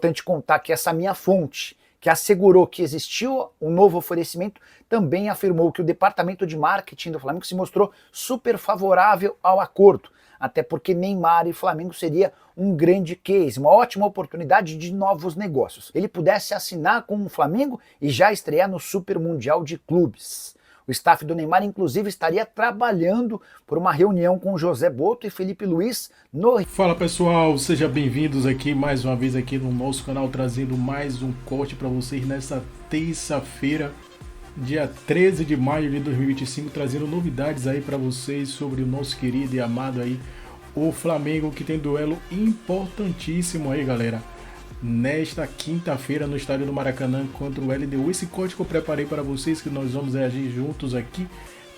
Importante contar que essa minha fonte, que assegurou que existiu um novo oferecimento, também afirmou que o departamento de marketing do Flamengo se mostrou super favorável ao acordo, até porque Neymar e Flamengo seria um grande case, uma ótima oportunidade de novos negócios. Ele pudesse assinar com o Flamengo e já estrear no Super Mundial de Clubes. O staff do Neymar, inclusive, estaria trabalhando por uma reunião com José Boto e Felipe Luiz no... Fala pessoal, sejam bem-vindos aqui mais uma vez aqui no nosso canal, trazendo mais um corte para vocês nessa terça-feira, dia 13 de maio de 2025, trazendo novidades aí para vocês sobre o nosso querido e amado aí, o Flamengo, que tem duelo importantíssimo aí, galera. Nesta quinta-feira no estádio do Maracanã contra o LDU. Esse corte que eu preparei para vocês, que nós vamos reagir juntos aqui,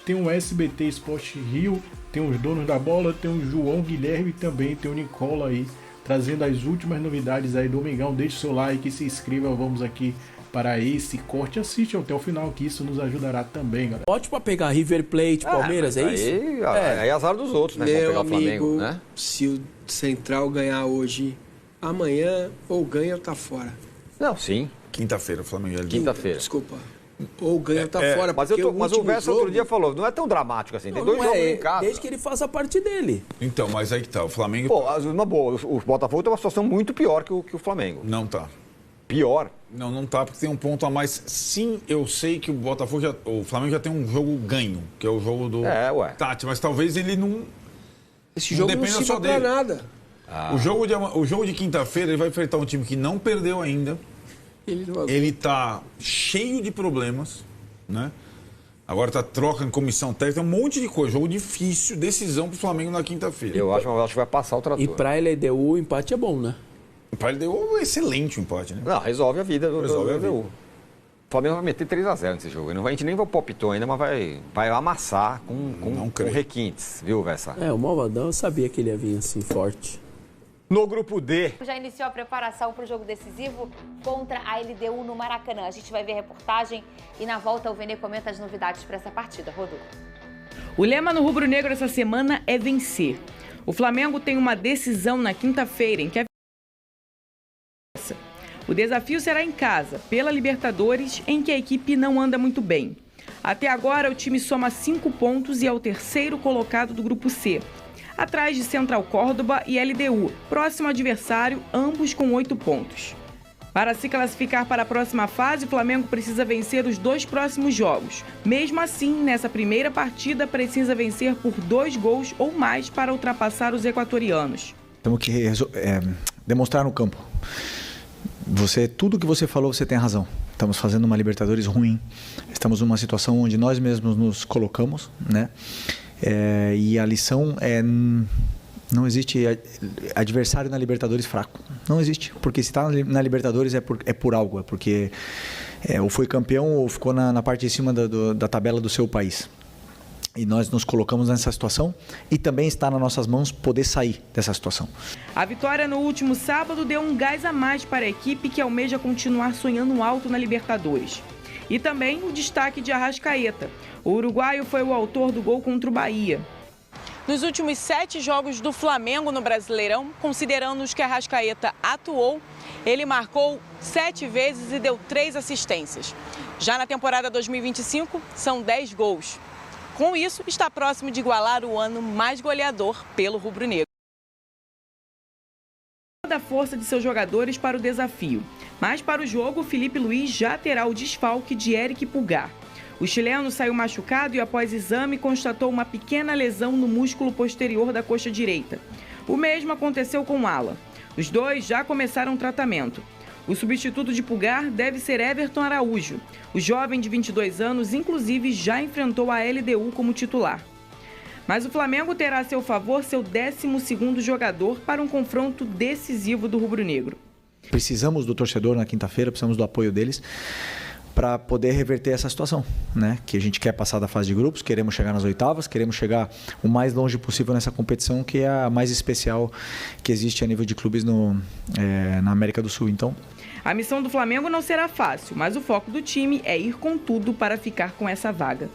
tem o SBT Sport Rio, tem os donos da bola, tem o João Guilherme e também tem o Nicola aí, trazendo as últimas novidades aí do Mengão. Deixe seu like, se inscreva, vamos aqui para esse corte, assiste até o final que isso nos ajudará também, galera. Pode para pegar River Plate, Palmeiras, é isso? Aí é azar dos outros, né? Meu pegar amigo, o Flamengo, né? Se o Central ganhar hoje, amanhã ou ganha ou tá fora. Não, sim. Quinta-feira, o Flamengo é Quinta-feira. Desculpa. Ou ganha ou tá fora. Mas, porque mas o Verso outro dia jogo... falou, não é tão dramático assim, tem Não, dois não jogos é, em casa. desde que ele faça a parte dele. Então, mas aí que tá, o Flamengo... Pô, uma boa, o Botafogo tem uma situação muito pior que o Flamengo. Não tá. Pior? Não tá, porque tem um ponto a mais. Sim, eu sei que o Flamengo já tem um jogo ganho, que é o jogo do Tati, mas talvez ele não... Esse jogo não dependa só sirva pra dele. nada. O jogo de quinta-feira ele vai enfrentar um time que não perdeu ainda. Ele tá cheio de problemas, né? Agora tá trocando comissão técnica, um monte de coisa. Jogo difícil, decisão pro Flamengo na quinta-feira. Eu acho que vai passar o trator. E pra LDU o empate é bom, né? Para ele deu um excelente empate, né? Não, resolve a vida do Resolve a vida. LDU. O Flamengo vai meter 3-0 nesse jogo. A gente nem vai palpitou ainda, mas vai amassar com requintes, viu, Vessa? O Malvadão, eu sabia que ele ia vir assim forte. No grupo D. Já iniciou a preparação para o jogo decisivo contra a LDU no Maracanã. A gente vai ver a reportagem e na volta o Vene comenta as novidades para essa partida. Rodolfo. O lema no rubro-negro essa semana é vencer. O Flamengo tem uma decisão na quinta-feira em que a... O desafio será em casa, pela Libertadores, em que a equipe não anda muito bem. Até agora, o time soma 5 pontos e é o terceiro colocado do grupo C, atrás de Central Córdoba e LDU, próximo adversário, ambos com 8 pontos. Para se classificar para a próxima fase, o Flamengo precisa vencer os 2 próximos jogos. Mesmo assim, nessa primeira partida, precisa vencer por 2 gols ou mais para ultrapassar os equatorianos. Temos que demonstrar no campo. Tudo que você falou, você tem razão. Estamos fazendo uma Libertadores ruim. Estamos numa situação onde nós mesmos nos colocamos, né? E a lição é: não existe adversário na Libertadores fraco. Não existe. Porque se está na Libertadores é por algo. É porque ou foi campeão ou ficou na parte de cima da tabela do seu país. E nós nos colocamos nessa situação e também está nas nossas mãos poder sair dessa situação. A vitória no último sábado deu um gás a mais para a equipe que almeja continuar sonhando alto na Libertadores. E também o destaque de Arrascaeta. O uruguaio foi o autor do gol contra o Bahia. Nos últimos 7 jogos do Flamengo no Brasileirão, considerando os que Arrascaeta atuou, ele marcou 7 vezes e deu 3 assistências. Já na temporada 2025, são 10 gols. Com isso, está próximo de igualar o ano mais goleador pelo rubro-negro. Da força de seus jogadores para o desafio. Mas para o jogo, Felipe Luiz já terá o desfalque de Eric Pulgar. O chileno saiu machucado e após exame constatou uma pequena lesão no músculo posterior da coxa direita. O mesmo aconteceu com Alan. Os dois já começaram o tratamento. O substituto de Pulgar deve ser Everton Araújo. O jovem de 22 anos, inclusive, já enfrentou a LDU como titular. Mas o Flamengo terá a seu favor seu 12º jogador para um confronto decisivo do rubro-negro. Precisamos do torcedor na quinta-feira, precisamos do apoio deles para poder reverter essa situação, né? Que a gente quer passar da fase de grupos, queremos chegar nas oitavas, queremos chegar o mais longe possível nessa competição, que é a mais especial que existe a nível de clubes na América do Sul. Então, a missão do Flamengo não será fácil, mas o foco do time é ir com tudo para ficar com essa vaga.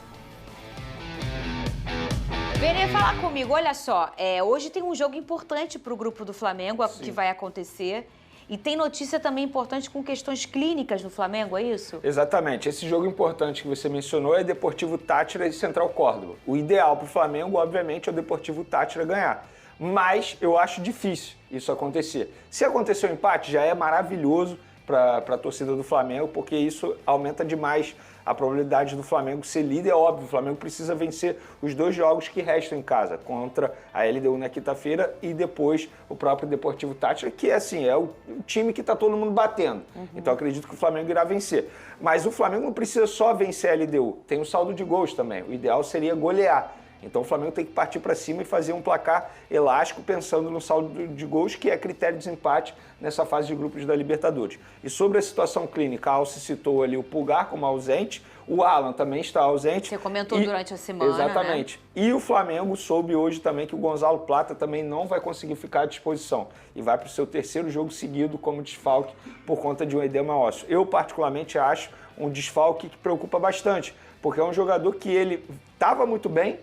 Vene, fala comigo, olha só, hoje tem um jogo importante para o grupo do Flamengo que vai acontecer. E tem notícia também importante com questões clínicas no Flamengo, é isso? Exatamente. Esse jogo importante que você mencionou é Deportivo Táchira e Central Córdoba. O ideal para o Flamengo, obviamente, é o Deportivo Táchira ganhar. Mas eu acho difícil isso acontecer. Se acontecer um empate, já é maravilhoso para a torcida do Flamengo, porque isso aumenta demais a probabilidade do Flamengo ser líder. É óbvio, o Flamengo precisa vencer os 2 jogos que restam em casa, contra a LDU na quinta-feira e depois o próprio Deportivo Táchira, que assim, é o time que está todo mundo batendo. Então acredito que o Flamengo irá vencer. Mas o Flamengo não precisa só vencer a LDU, tem um saldo de gols também. O ideal seria golear. Então o Flamengo tem que partir para cima e fazer um placar elástico pensando no saldo de gols, que é critério de desempate nessa fase de grupos da Libertadores. E sobre a situação clínica, a Alce citou ali o Pulgar como ausente, o Alan também está ausente. Você comentou durante a semana, exatamente. Né? E o Flamengo soube hoje também que o Gonzalo Plata também não vai conseguir ficar à disposição e vai para o seu 3º jogo seguido como desfalque por conta de um edema ósseo. Eu particularmente acho um desfalque que preocupa bastante, porque é um jogador que ele estava muito bem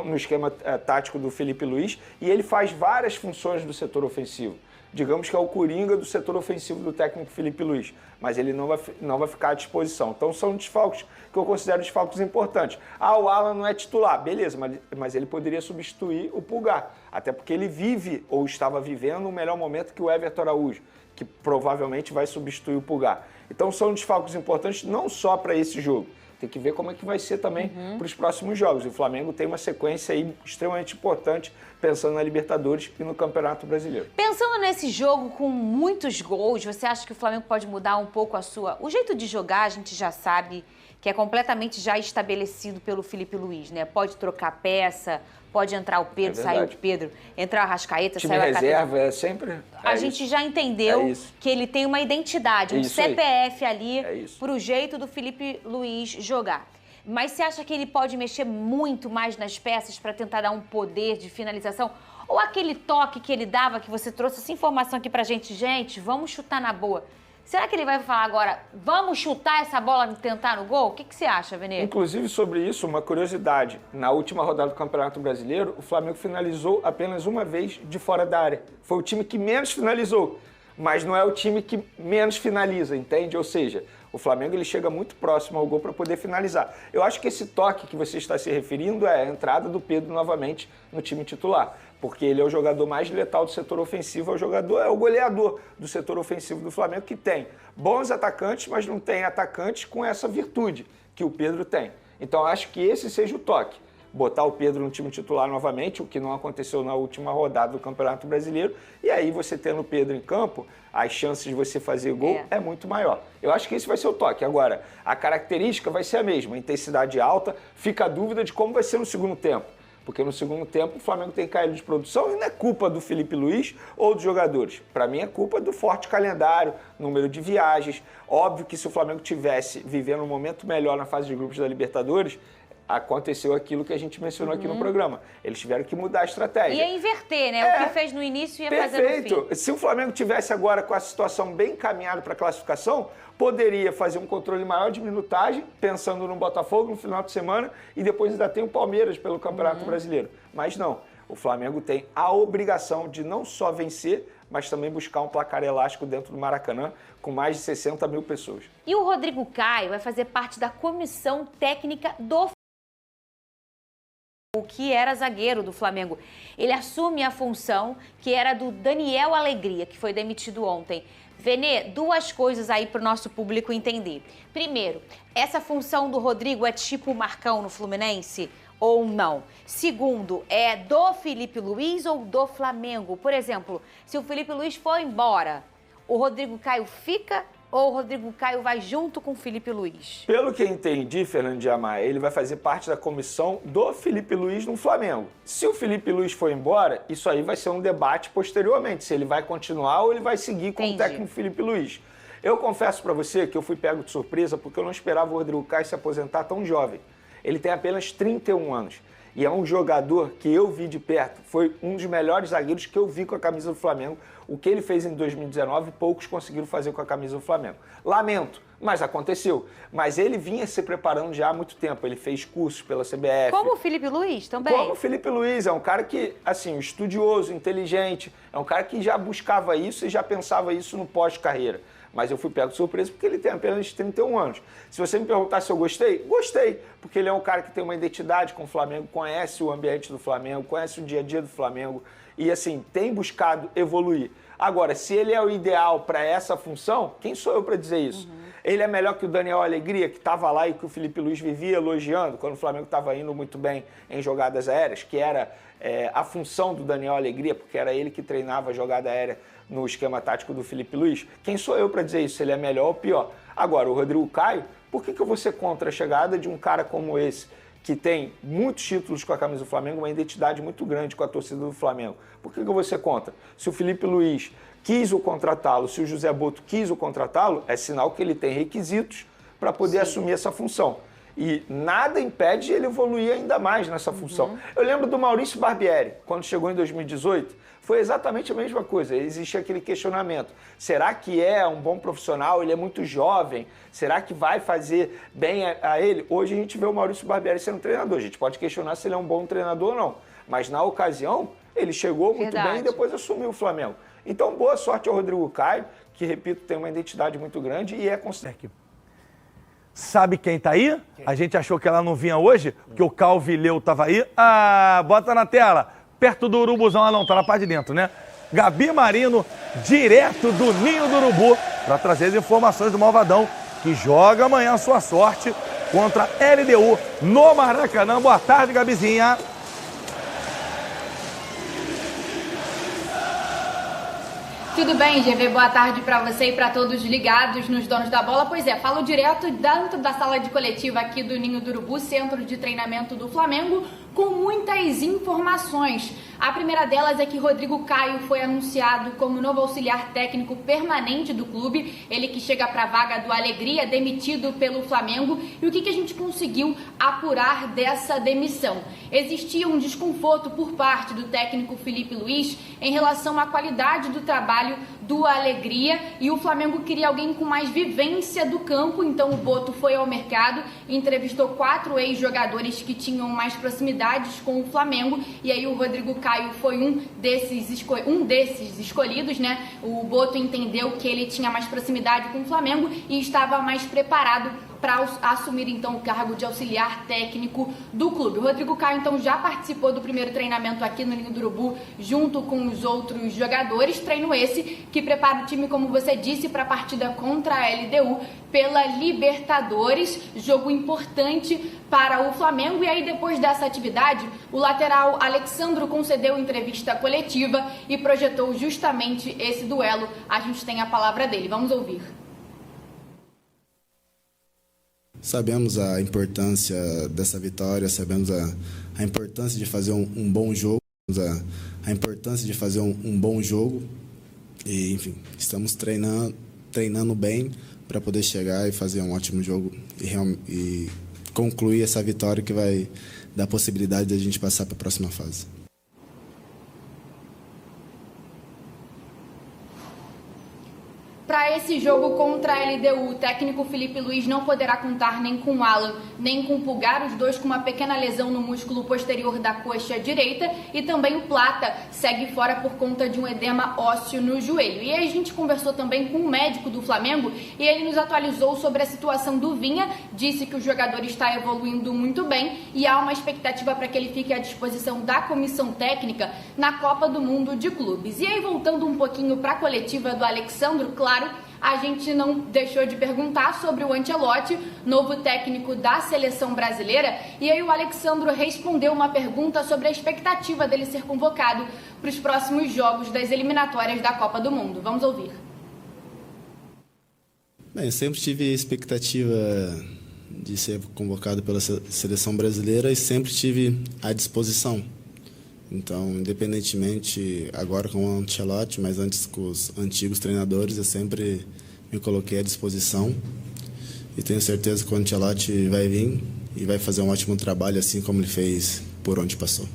no esquema tático do Felipe Luiz, e ele faz várias funções do setor ofensivo. Digamos que é o coringa do setor ofensivo do técnico Felipe Luiz, mas ele não vai ficar à disposição. Então são desfalques que eu considero desfalques importantes. O Alan não é titular, beleza, mas ele poderia substituir o Pulgar, até porque ele vive ou estava vivendo o melhor momento que o Everton Araújo, que provavelmente vai substituir o Pulgar. Então são desfalques importantes não só para esse jogo, tem que ver como é que vai ser também para os próximos jogos. O Flamengo tem uma sequência aí extremamente importante, pensando na Libertadores e no Campeonato Brasileiro. Pensando nesse jogo com muitos gols, você acha que o Flamengo pode mudar um pouco o jeito de jogar? A gente já sabe que é completamente já estabelecido pelo Felipe Luiz, né? Pode trocar peça, pode entrar o Pedro, sair o Pedro, entrar o Arrascaeta, sair o Arrascaeta. Time reserva é sempre... A gente já entendeu que ele tem uma identidade, um CPF ali pro jeito do Felipe Luiz jogar. Mas você acha que ele pode mexer muito mais nas peças para tentar dar um poder de finalização? Ou aquele toque que ele dava, que você trouxe essa informação aqui pra gente, vamos chutar na boa. Será que ele vai falar agora, vamos chutar essa bola e tentar no gol? O que você acha, Venê? Inclusive, sobre isso, uma curiosidade. Na última rodada do Campeonato Brasileiro, o Flamengo finalizou apenas uma vez de fora da área. Foi o time que menos finalizou, mas não é o time que menos finaliza, entende? Ou seja, o Flamengo ele chega muito próximo ao gol para poder finalizar. Eu acho que esse toque que você está se referindo é a entrada do Pedro novamente no time titular, porque ele é o jogador mais letal do setor ofensivo, é o goleador do setor ofensivo do Flamengo, que tem bons atacantes, mas não tem atacantes com essa virtude que o Pedro tem. Então acho que esse seja o toque. Botar o Pedro no time titular novamente, o que não aconteceu na última rodada do Campeonato Brasileiro, e aí você tendo o Pedro em campo, as chances de você fazer gol é muito maior. Eu acho que esse vai ser o toque. Agora, a característica vai ser a mesma, intensidade alta, fica a dúvida de como vai ser no segundo tempo. Porque no segundo tempo o Flamengo tem caído de produção e não é culpa do Felipe Luiz ou dos jogadores. Para mim é culpa do forte calendário, número de viagens. Óbvio que se o Flamengo tivesse vivendo um momento melhor na fase de grupos da Libertadores, aconteceu aquilo que a gente mencionou aqui no programa. Eles tiveram que mudar a estratégia. Ia inverter, né? O que fez no início ia fazer no fim. Perfeito. Se o Flamengo tivesse agora com a situação bem encaminhada para a classificação, poderia fazer um controle maior de minutagem, pensando no Botafogo no final de semana, e depois ainda tem o Palmeiras pelo Campeonato Brasileiro. Mas não. O Flamengo tem a obrigação de não só vencer, mas também buscar um placar elástico dentro do Maracanã, com mais de 60 mil pessoas. E o Rodrigo Caio vai fazer parte da comissão técnica do o que era zagueiro do Flamengo. Ele assume a função que era do Daniel Alegria, que foi demitido ontem. Venê, duas coisas aí para o nosso público entender. Primeiro, essa função do Rodrigo é tipo Marcão no Fluminense ou não? Segundo, é do Felipe Luiz ou do Flamengo? Por exemplo, se o Felipe Luiz for embora, o Rodrigo Caio fica ou o Rodrigo Caio vai junto com o Felipe Luiz? Pelo que eu entendi, Fernando de Amar, ele vai fazer parte da comissão do Felipe Luiz no Flamengo. Se o Felipe Luiz for embora, isso aí vai ser um debate posteriormente, se ele vai continuar ou ele vai seguir com o técnico Felipe Luiz. Eu confesso para você que eu fui pego de surpresa porque eu não esperava o Rodrigo Caio se aposentar tão jovem. Ele tem apenas 31 anos. E é um jogador que eu vi de perto, foi um dos melhores zagueiros que eu vi com a camisa do Flamengo. O que ele fez em 2019, poucos conseguiram fazer com a camisa do Flamengo. Lamento, mas aconteceu. Mas ele vinha se preparando já há muito tempo. Ele fez cursos pela CBF. Como o Felipe Luiz também. Como o Felipe Luiz, é um cara que, assim, estudioso, inteligente, é um cara que já buscava isso e já pensava isso no pós-carreira. Mas eu fui pego de surpresa porque ele tem apenas 31 anos. Se você me perguntar se eu gostei, gostei. Porque ele é um cara que tem uma identidade com o Flamengo, conhece o ambiente do Flamengo, conhece o dia a dia do Flamengo e, assim, tem buscado evoluir. Agora, se ele é o ideal para essa função, quem sou eu para dizer isso? Ele é melhor que o Daniel Alegria, que estava lá e que o Felipe Luiz vivia elogiando quando o Flamengo estava indo muito bem em jogadas aéreas, que era a função do Daniel Alegria, porque era ele que treinava a jogada aérea no esquema tático do Felipe Luiz. Quem sou eu para dizer isso, se ele é melhor ou pior? Agora, o Rodrigo Caio, por que eu vou ser contra a chegada de um cara como esse, que tem muitos títulos com a camisa do Flamengo, uma identidade muito grande com a torcida do Flamengo? Por que eu vou ser contra? Se o Felipe Luiz quis o contratá-lo, se o José Boto quis o contratá-lo, é sinal que ele tem requisitos para poder assumir essa função. E nada impede ele evoluir ainda mais nessa função. Eu lembro do Maurício Barbieri, quando chegou em 2018, foi exatamente a mesma coisa. Existia aquele questionamento. Será que é um bom profissional? Ele é muito jovem. Será que vai fazer bem a ele? Hoje a gente vê o Maurício Barbieri sendo treinador. A gente pode questionar se ele é um bom treinador ou não. Mas na ocasião, ele chegou muito bem e depois assumiu o Flamengo. Então, boa sorte ao Rodrigo Caio, que, repito, tem uma identidade muito grande e é considerado. Sabe quem tá aí? A gente achou que ela não vinha hoje, porque o Calvileu tava aí. Ah, bota na tela. Perto do Urubuzão. Ah, não, tá na parte de dentro, né? Gabi Marino, direto do Ninho do Urubu, para trazer as informações do Malvadão, que joga amanhã a sua sorte contra a LDU no Maracanã. Boa tarde, Gabizinha. Tudo bem, GV? Boa tarde para você e para todos ligados nos Donos da Bola. Pois é, falo direto dentro da sala de coletiva aqui do Ninho do Urubu, centro de treinamento do Flamengo, com muitas informações. A primeira delas é que Rodrigo Caio foi anunciado como novo auxiliar técnico permanente do clube, ele que chega para a vaga do Alegria, demitido pelo Flamengo. E o que a gente conseguiu apurar dessa demissão? Existia um desconforto por parte do técnico Felipe Luiz em relação à qualidade do trabalho do Alegria, e o Flamengo queria alguém com mais vivência do campo. Então o Boto foi ao mercado e entrevistou 4 ex-jogadores que tinham mais proximidades com o Flamengo, e aí o Rodrigo Caio foi um desses escolhidos, né? O Boto entendeu que ele tinha mais proximidade com o Flamengo e estava mais preparado para assumir então o cargo de auxiliar técnico do clube. O Rodrigo Caio então já participou do primeiro treinamento aqui no Ninho do Urubu junto com os outros jogadores, treino esse que prepara o time, como você disse, para a partida contra a LDU pela Libertadores, jogo importante para o Flamengo. E aí, depois dessa atividade, o lateral Alexandro concedeu entrevista coletiva e projetou justamente esse duelo. A gente tem a palavra dele, vamos ouvir. Sabemos a importância dessa vitória, sabemos a importância de fazer um bom jogo, a importância de fazer um bom jogo e, enfim, estamos treinando bem para poder chegar e fazer um ótimo jogo e concluir essa vitória que vai dar a possibilidade de a gente passar para a próxima fase. Para esse jogo contra a LDU, o técnico Felipe Luiz não poderá contar nem com o Alan, nem com o Pulgar, os dois com uma pequena lesão no músculo posterior da coxa direita, e também o Plata segue fora por conta de um edema ósseo no joelho. E aí a gente conversou também com o médico do Flamengo e ele nos atualizou sobre a situação do Vinha, disse que o jogador está evoluindo muito bem e há uma expectativa para que ele fique à disposição da comissão técnica na Copa do Mundo de Clubes. E aí, voltando um pouquinho para a coletiva do Alexandro, claro, a gente não deixou de perguntar sobre o Ancelotti, novo técnico da seleção brasileira, e aí o Alexandro respondeu uma pergunta sobre a expectativa dele ser convocado para os próximos jogos das eliminatórias da Copa do Mundo. Vamos ouvir. Bem, eu sempre tive expectativa de ser convocado pela seleção brasileira e sempre tive à disposição. Então, independentemente, agora com o Ancelotti, mas antes com os antigos treinadores, eu sempre me coloquei à disposição. E tenho certeza que o Ancelotti vai vir e vai fazer um ótimo trabalho, assim como ele fez por onde passou.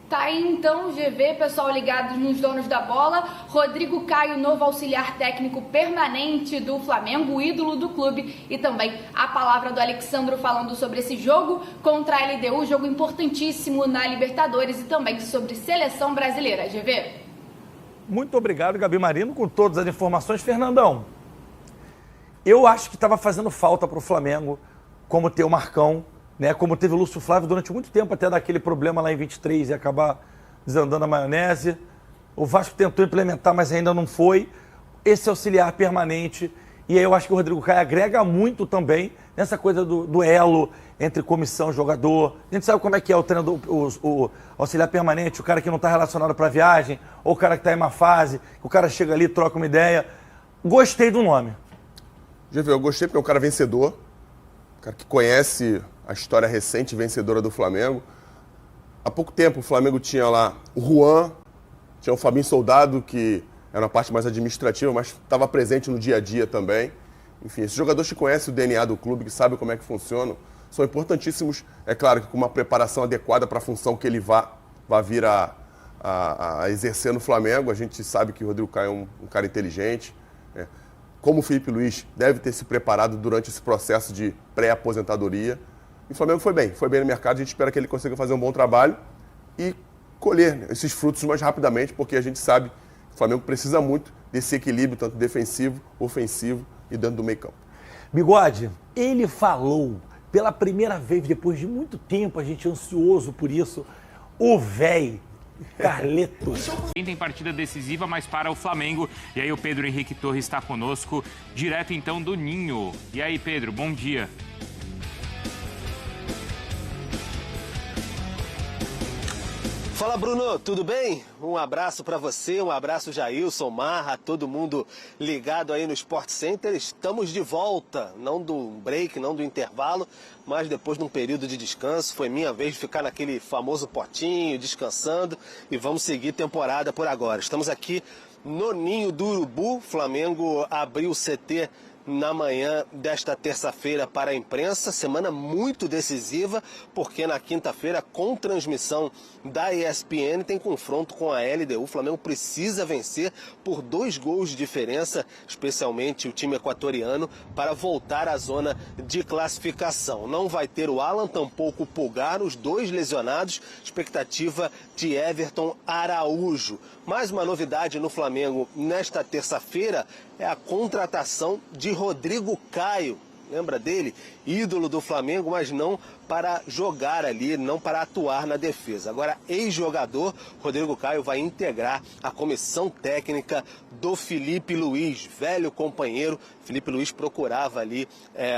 Tá aí então, GV, pessoal ligados nos donos da bola. Rodrigo Caio, novo auxiliar técnico permanente do Flamengo, ídolo do clube. E também a palavra do Alexandro falando sobre esse jogo contra a LDU, jogo importantíssimo na Libertadores e também sobre seleção brasileira. GV. Muito obrigado, Gabi Marino, com todas as informações. Fernandão, eu acho que estava fazendo falta para o Flamengo, como ter o Marcão, né, como teve o Lúcio Flávio durante muito tempo, até daquele problema lá em 23 e acabar desandando a maionese. O Vasco tentou implementar, mas ainda não foi. Esse auxiliar permanente. E aí eu acho que o Rodrigo Caio agrega muito também nessa coisa do elo entre comissão e jogador. A gente sabe como é que é o treinador, o auxiliar permanente, o cara que não está relacionado para a viagem, ou o cara que está em uma fase, o cara chega ali, troca uma ideia. Gostei do nome. Eu gostei porque é um cara vencedor, um cara que conhece a história recente vencedora do Flamengo. Há pouco tempo o Flamengo tinha lá o Juan, tinha o Fabinho Soldado, que era uma parte mais administrativa, mas estava presente no dia a dia também. Enfim, esses jogadores que conhecem o DNA do clube, que sabem como é que funcionam, são importantíssimos. É claro que com uma preparação adequada para a função que ele vá vir a exercer no Flamengo. A gente sabe que o Rodrigo Caio é um cara inteligente. Como o Felipe Luiz deve ter se preparado durante esse processo de pré-aposentadoria. E o Flamengo foi bem no mercado. A gente espera que ele consiga fazer um bom trabalho e colher esses frutos mais rapidamente, porque a gente sabe que o Flamengo precisa muito desse equilíbrio, tanto defensivo, ofensivo e dentro do meio campo. Bigode, ele falou pela primeira vez, depois de muito tempo, a gente ansioso por isso, o véi Carletos. Tem partida decisiva, mas para o Flamengo. E aí o Pedro Henrique Torres está conosco, direto então do Ninho. E aí, Pedro, bom dia. Fala, Bruno, tudo bem? Um abraço para você, um abraço Jailson, Marra, todo mundo ligado aí no Sport Center. Estamos de volta, não do break, não do intervalo, mas depois de um período de descanso. Foi minha vez de ficar naquele famoso potinho, descansando, e vamos seguir temporada por agora. Estamos aqui no Ninho do Urubu. Flamengo abriu o CT na manhã desta terça-feira para a imprensa, semana muito decisiva, porque na quinta-feira, com transmissão da ESPN, tem confronto com a LDU. O Flamengo precisa vencer por 2 gols de diferença, especialmente o time equatoriano, para voltar à zona de classificação. Não vai ter o Alan, tampouco o Pulgar, os 2 lesionados, expectativa de Everton Araújo. Mais uma novidade no Flamengo nesta terça-feira é a contratação de Rodrigo Caio. Lembra dele? Ídolo do Flamengo, mas não para jogar ali, não para atuar na defesa. Agora, ex-jogador, Rodrigo Caio vai integrar a comissão técnica do Felipe Luiz, velho companheiro. Felipe Luiz procurava ali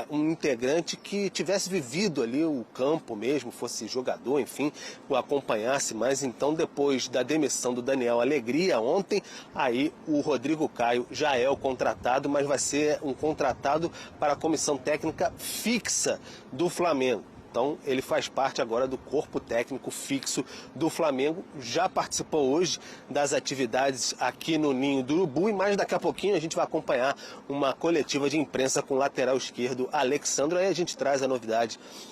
um integrante que tivesse vivido ali o campo mesmo, fosse jogador, enfim, o acompanhasse mais. Então, depois da demissão do Daniel Alegria ontem, aí o Rodrigo Caio já é o contratado, mas vai ser um contratado para a comissão técnica fixa do Flamengo. Então, ele faz parte agora do corpo técnico fixo do Flamengo. Já participou hoje das atividades aqui no Ninho do Urubu. E mais daqui a pouquinho a gente vai acompanhar uma coletiva de imprensa com o lateral esquerdo Alexandro. Aí a gente traz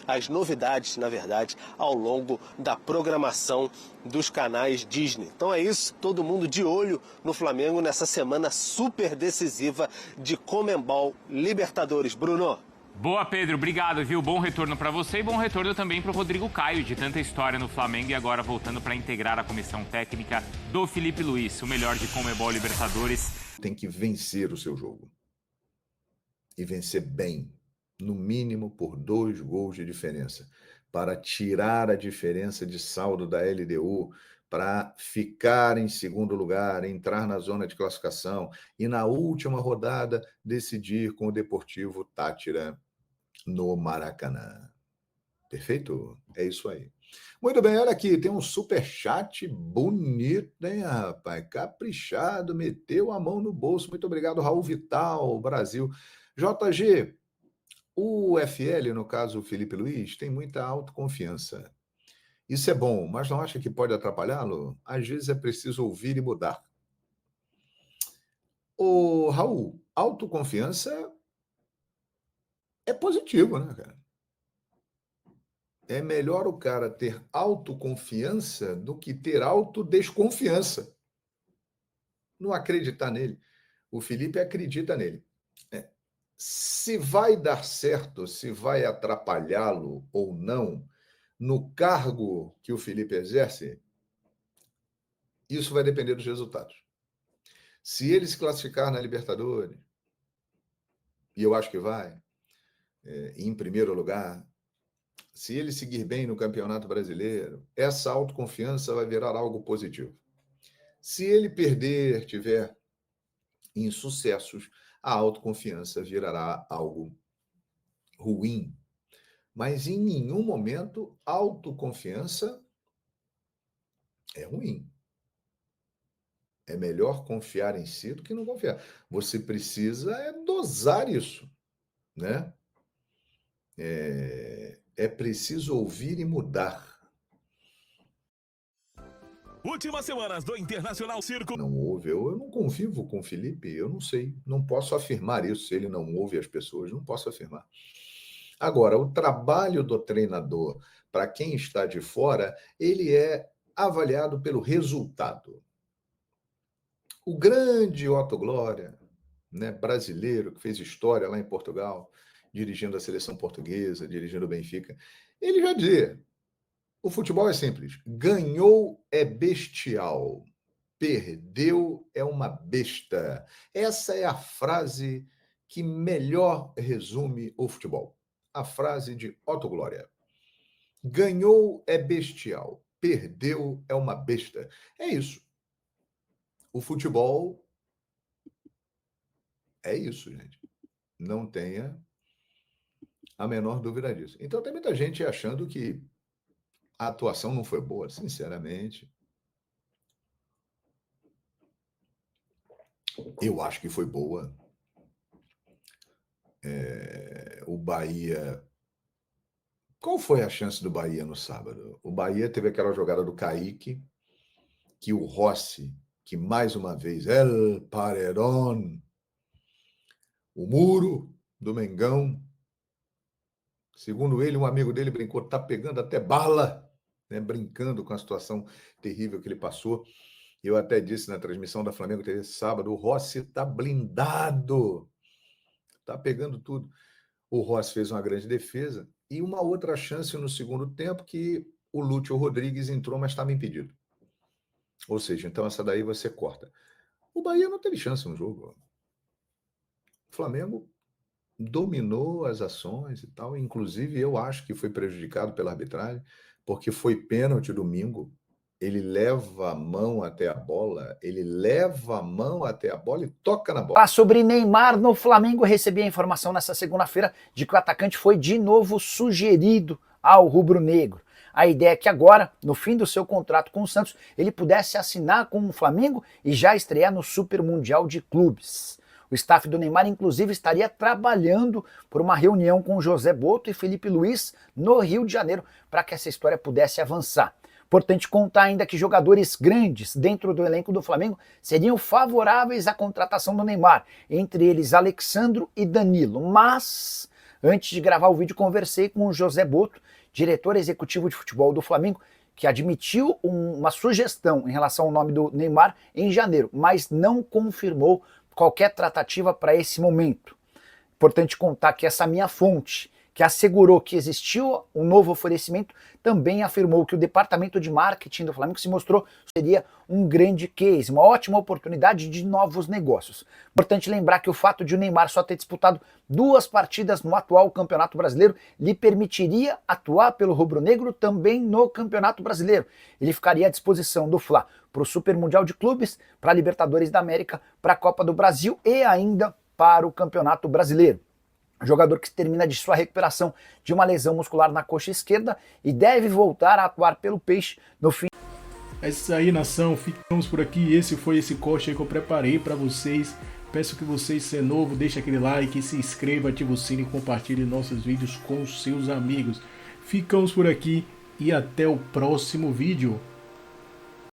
as novidades, na verdade, ao longo da programação dos canais Disney. Então é isso, todo mundo de olho no Flamengo nessa semana super decisiva de Conmebol Libertadores. Bruno. Boa, Pedro. Obrigado, viu? Bom retorno para você e bom retorno também para o Rodrigo Caio, de tanta história no Flamengo e agora voltando para integrar a comissão técnica do Felipe Luiz, o melhor de Conmebol Libertadores. Tem que vencer o seu jogo. E vencer bem, no mínimo por 2 gols de diferença, para tirar a diferença de saldo da LDU, para ficar em segundo lugar, entrar na zona de classificação e na última rodada decidir com o Deportivo Táchira no Maracanã. Perfeito? É isso aí. Muito bem, olha aqui, tem um superchat bonito, hein, rapaz? Caprichado, meteu a mão no bolso. Muito obrigado, Raul Vital, Brasil. JG, o FL, no caso o Felipe Luiz, tem muita autoconfiança. Isso é bom, mas não acha que pode atrapalhá-lo? Às vezes é preciso ouvir e mudar. Ô, Raul, autoconfiança é positivo, né, cara? É melhor o cara ter autoconfiança do que ter autodesconfiança. Não acreditar nele. O Felipe acredita nele. Se vai dar certo, se vai atrapalhá-lo ou não, no cargo que o Felipe exerce, isso vai depender dos resultados. Se ele se classificar na Libertadores, e eu acho que vai, em primeiro lugar, se ele seguir bem no Campeonato Brasileiro, essa autoconfiança vai virar algo positivo. Se ele perder, tiver insucessos, a autoconfiança virará algo ruim. Mas em nenhum momento autoconfiança é ruim. É melhor confiar em si do que não confiar. Você precisa dosar isso, né? É preciso ouvir e mudar. Últimas semanas do Internacional Circo. Não ouve, eu não convivo com o Felipe, eu não sei, não posso afirmar isso. Se ele não ouve as pessoas, não posso afirmar. Agora, o trabalho do treinador, para quem está de fora, ele é avaliado pelo resultado. O grande Otto Glória, né, brasileiro, que fez história lá em Portugal, dirigindo a seleção portuguesa, dirigindo o Benfica, ele já dizia: o futebol é simples. Ganhou é bestial. Perdeu é uma besta. Essa é a frase que melhor resume o futebol. A frase de Otto Glória. Ganhou é bestial. Perdeu é uma besta. É isso. O futebol é isso, gente. Não tenha a menor dúvida disso. Então tem muita gente achando que a atuação não foi boa, sinceramente. Eu acho que foi boa. O Bahia... Qual foi a chance do Bahia no sábado? O Bahia teve aquela jogada do Kaique, que o Rossi, que mais uma vez, El Paredón, o muro do Mengão, segundo ele, um amigo dele brincou, tá pegando até bala, né, brincando com a situação terrível que ele passou. Eu até disse na transmissão da Flamengo TV sábado, o Rossi está blindado, está pegando tudo. O Rossi fez uma grande defesa e uma outra chance no segundo tempo que o Lúcio Rodrigues entrou, mas estava impedido. Ou seja, então essa daí você corta. O Bahia não teve chance no jogo. O Flamengo dominou as ações e tal, inclusive eu acho que foi prejudicado pela arbitragem, porque foi pênalti domingo. Ele leva a mão até a bola, e toca na bola. Sobre Neymar no Flamengo, recebi a informação nessa segunda-feira de que o atacante foi de novo sugerido ao rubro-negro. A ideia é que agora, no fim do seu contrato com o Santos, ele pudesse assinar com o Flamengo e já estrear no Super Mundial de Clubes. O staff do Neymar, inclusive, estaria trabalhando por uma reunião com José Boto e Felipe Luiz no Rio de Janeiro para que essa história pudesse avançar. Importante contar ainda que jogadores grandes dentro do elenco do Flamengo seriam favoráveis à contratação do Neymar, entre eles Alexandro e Danilo. Mas, antes de gravar o vídeo, conversei com o José Boto, diretor executivo de futebol do Flamengo, que admitiu uma sugestão em relação ao nome do Neymar em janeiro, mas não confirmou qualquer tratativa para esse momento. Importante contar que essa minha fonte, que assegurou que existiu um novo oferecimento, também afirmou que o departamento de marketing do Flamengo se mostrou seria um grande case, uma ótima oportunidade de novos negócios. Importante lembrar que o fato de o Neymar só ter disputado 2 partidas no atual Campeonato Brasileiro lhe permitiria atuar pelo rubro-negro também no Campeonato Brasileiro. Ele ficaria à disposição do Fla para o Super Mundial de Clubes, para a Libertadores da América, para a Copa do Brasil e ainda para o Campeonato Brasileiro. Jogador que termina de sua recuperação de uma lesão muscular na coxa esquerda e deve voltar a atuar pelo Peixe no fim. É isso aí, nação. Ficamos por aqui. Esse foi esse corte aí que eu preparei para vocês. Peço que vocês, se é novo, deixe aquele like, se inscreva, ative o sino e compartilhe nossos vídeos com seus amigos. Ficamos por aqui e até o próximo vídeo.